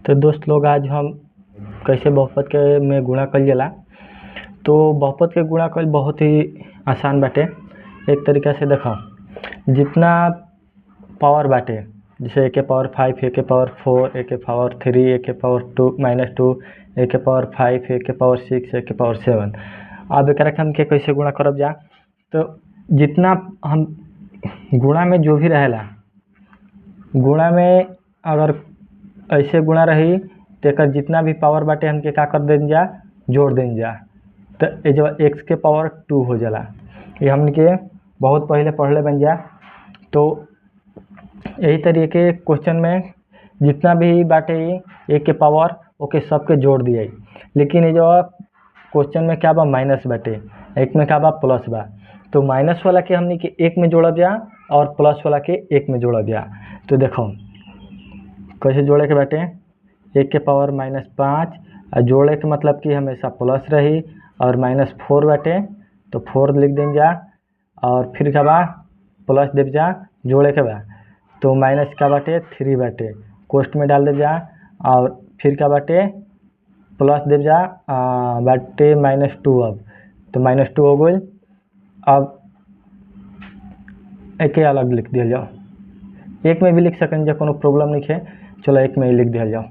तो दोस्त लोग आज हम कैसे बहुपद के में गुणा कइल जाला। तो बहुपद के गुणा कइल बहुत ही आसान बाटे। एक तरीका से देखो, जितना पावर बाटे जैसे a के पावर 5, a के पावर 4, a के पावर 3, a के पावर -2, a के पावर 5, a के पावर 6, a के पावर 7। अब एकरा के हम के कैसे गुणा करब जा, तो जितना हम गुणा में जो भी रहेला, गुणा में अगर ऐसे गुणा रही तो एकर जितना भी पावर बाटे हमके का कर देन जा, जोड़ देन जा। तो ये जो x के पावर 2 हो जाला, ये हमके बहुत पहले पढ़ले बन जा। तो यही तरीके क्वेश्चन में जितना भी बाटे a के पावर ओके सबके जोड़ दिया। लेकिन ये जो क्वेश्चन में क्या बा, माइनस बाटे, एक में क्या बा, प्लस बा। तो माइनस वाला के हमने के एक में जोड़ा गया और प्लस वाला के एक में जोड़ा गया। तो देखो कैसे जोड़े के बाटे, एक के पावर -5 और जोड़े के मतलब कि हमेशा प्लस रही, और -4 बाटे तो 4 लिख दें जा, और फिर क्या बा प्लस दे जा जोड़े के बा। तो माइनस का बाटे 3 बाटे, कोष्ट में डाल दे जा, और फिर क्या बाटे प्लस दे जा बाटे -2। अब तो -2 हो गई। अब एक अलग लिख दिया जाओ, एक में भी लिख सकें जा, कोनो प्रॉब्लम नहीं है। चलो एक में ही लिख दिया जाओ,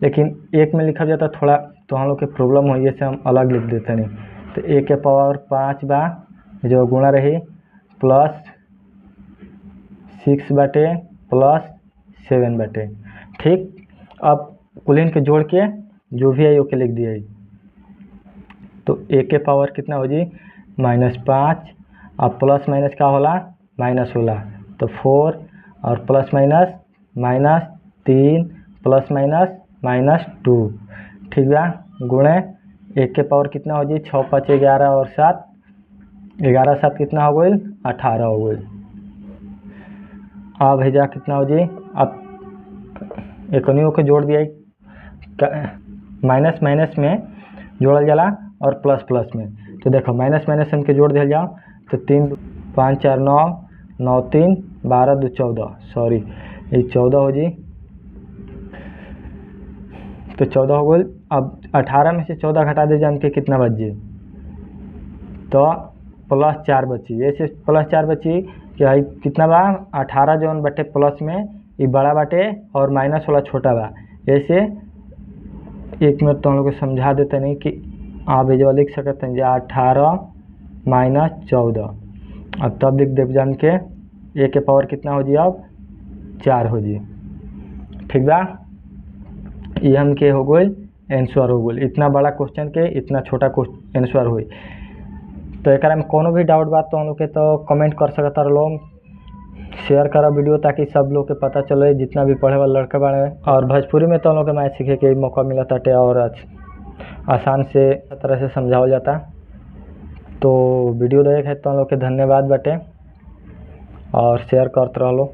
लेकिन एक में लिखा जाता थोड़ा तो हम लोग के प्रॉब्लम हो, से हम अलग लिख देते नहीं। तो a के पावर 5 बा जो गुणा रही प्लस 6 बाटे प्लस 7 बाटे। ठीक, अब कुलीन के जोड़ के जो भी है ओके लिख दिया। तो a के पावर कितना हो जी, -5, अब प्लस माइनस का होला, माइनस होला। तो 4 और प्लस माइनस -3 प्लस माइनस -2। ठीक बा, गुणे एक के पावर कितना हो जी, 6, 5, 11 और 7, 11, 7 कितना हो गई, 18 हो गई। अब भेजा कितना हो जी, अब एकनियों के जोड़ दिया, माइनस माइनस में जोड़ल जाला और प्लस प्लस में। तो देखो माइनस माइनस हमके जोड़ दिया जाओ, तो 3, 5, 4, 9, 9, 3, 12, 2, 14, सॉरी ये 14 हो जी। तो 14 हो गई। अब 18 में से 14 घटा दे जान के कितना बच जी, तो +4 बची। ऐसे +4 बची कि भाई कितना बा, 18 जौन बटे प्लस में ये बड़ा बाटे और माइनस वाला छोटा बा। ऐसे एक मिनट तो हम लोग को समझा देते नहीं कि आप ये जो लिख सकते हैं 18 - 14। अब तब लिख दे जान के a के पावर कितना हो जी, अब 4 हो जी। ठीक बा, ये हम के हो गई आंसर हो गई। इतना बड़ा क्वेश्चन के इतना छोटा आंसर हुई। तो एक में कोनो भी डाउट बात तो हम लोग के तो कमेंट कर सकता लोग, शेयर करा वीडियो ताकि सब लोग के पता चले, जितना भी पढ़े वाला लड़का बाड़े। और भोजपुरी में तो हम लोग के मैथ सीखे के मौका मिला ताटे और आसान से तरह से समझावल जाता। तो वीडियो देखे तो हम लोग के धन्यवाद बाटे, और शेयर करते रहो।